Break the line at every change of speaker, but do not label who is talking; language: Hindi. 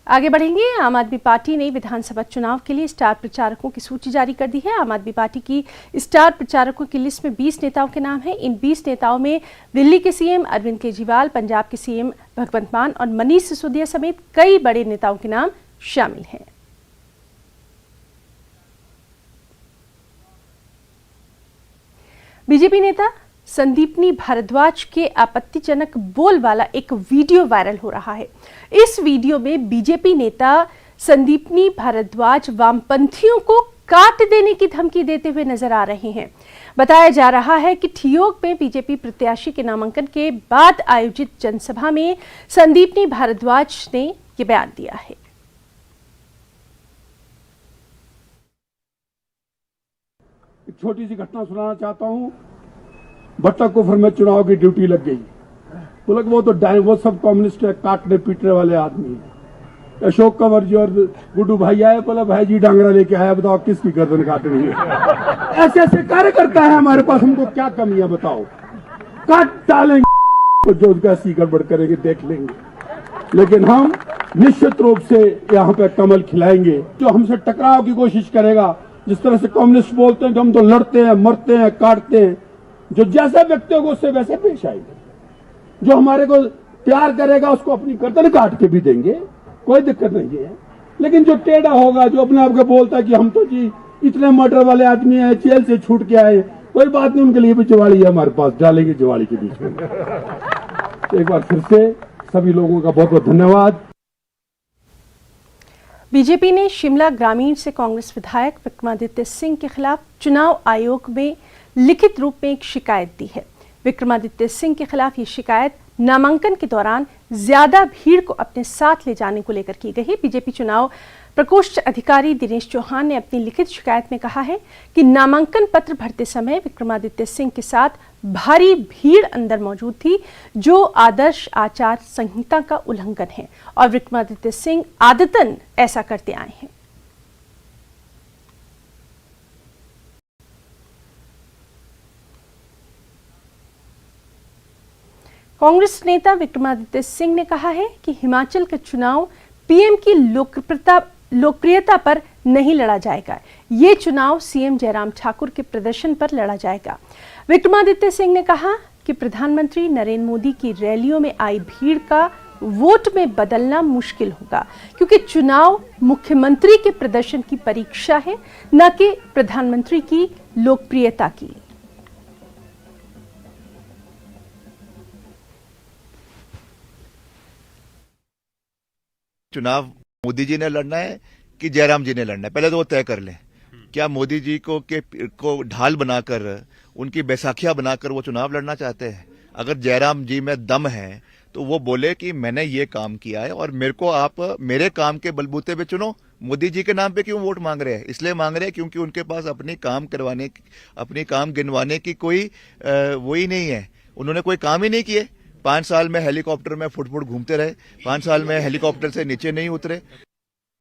आगे बढ़ेंगे। आम आदमी पार्टी ने विधानसभा चुनाव के लिए स्टार प्रचारकों की सूची जारी कर दी है। आम आदमी पार्टी की स्टार प्रचारकों की लिस्ट में 20 नेताओं के नाम हैं। इन 20 नेताओं में दिल्ली के सीएम अरविंद केजरीवाल, पंजाब के सीएम भगवंत मान और मनीष सिसोदिया समेत कई बड़े नेताओं के नाम शामिल हैं। बीजेपी नेता संदीपनी भारद्वाज के आपत्तिजनक बोल वाला एक वीडियो वायरल हो रहा है। इस वीडियो में बीजेपी नेता संदीपनी भारद्वाज वामपंथियों को काट देने की धमकी देते हुए नजर आ रहे हैं। बताया जा रहा है कि ठियोग में बीजेपी प्रत्याशी के नामांकन के बाद आयोजित जनसभा में संदीपनी भारद्वाज ने यह बयान दिया है।
एक छोटी सी घटना सुनाना चाहता हूं। भट्टाकुफर में चुनाव की ड्यूटी लग गई। बोला कि वो सब कम्युनिस्ट है, काटने पीटने वाले आदमी है। अशोक कंवर जी और गुड्डू भाई आए, बोला भाई जी डांगरा लेके आया, बताओ किसकी गर्दन काटनी है। ऐसे ऐसे कार्यकर्ता है हमारे पास, हमको क्या कमी है बताओ। काट डालेंगे तो जो कैसी गड़बड़ करेंगे देख लेंगे, लेकिन हम निश्चित रूप से यहाँ पे कमल खिलाएंगे। जो हमसे टकराव की कोशिश करेगा, जिस तरह से कम्युनिस्ट बोलते हैं कि हम तो लड़ते हैं, मरते हैं, काटते हैं, जो जैसा व्यक्ति होगा उससे वैसे पेश आएंगे। जो हमारे को प्यार करेगा उसको अपनी गर्दन काट के भी देंगे, कोई दिक्कत नहीं है। लेकिन जो टेढ़ा होगा, जो अपने आप को बोलता है कि हम तो जी इतने मर्डर वाले आदमी हैं, जेल से छूट के आए, कोई बात नहीं, उनके लिए भी जुवाड़ी है हमारे पास, डालेंगे जुवाड़ी के बीच में। तो एक बार फिर से सभी लोगों का बहुत बहुत धन्यवाद।
बीजेपी ने शिमला ग्रामीण से कांग्रेस विधायक विक्रमादित्य सिंह के खिलाफ चुनाव आयोग में लिखित रूप में एक शिकायत दी है। विक्रमादित्य सिंह के खिलाफ ये शिकायत नामांकन के दौरान ज्यादा भीड़ को अपने साथ ले जाने को लेकर की गई है। बीजेपी चुनाव प्रकोष्ठ अधिकारी दिनेश चौहान ने अपनी लिखित शिकायत में कहा है कि नामांकन पत्र भरते समय विक्रमादित्य सिंह के साथ भारी भीड़ अंदर मौजूद थी, जो आदर्श आचार संहिता का उल्लंघन है और विक्रमादित्य सिंह आदतन ऐसा करते आए हैं। कांग्रेस नेता विक्रमादित्य सिंह ने कहा है कि हिमाचल का चुनाव पीएम की लोकप्रियता पर नहीं लड़ा जाएगा। ये चुनाव सीएम जयराम ठाकुर के प्रदर्शन पर लड़ा जाएगा। विक्रमादित्य सिंह ने कहा कि प्रधानमंत्री नरेंद्र मोदी की रैलियों में आई भीड़ का वोट में बदलना मुश्किल होगा, क्योंकि चुनाव मुख्यमंत्री के प्रदर्शन की परीक्षा है, न कि प्रधानमंत्री की लोकप्रियता की।
चुनाव मोदी जी ने लड़ना है कि जयराम जी ने लड़ना है, पहले तो वो तय कर लें। क्या मोदी जी को ढाल बनाकर, उनकी बैसाखियां बनाकर वो चुनाव लड़ना चाहते हैं? अगर जयराम जी में दम है तो वो बोले कि मैंने ये काम किया है और मेरे को आप मेरे काम के बलबूते पे चुनो। मोदी जी के नाम पे क्यों वोट मांग रहे हैं? इसलिए मांग रहे हैं क्योंकि उनके पास अपनी काम गिनवाने की कोई वो ही नहीं है। उन्होंने कोई काम ही नहीं किए। 5 साल में हेलीकॉप्टर में फुट घूमते रहे, 5 साल में हेलीकॉप्टर से नीचे नहीं उतरे।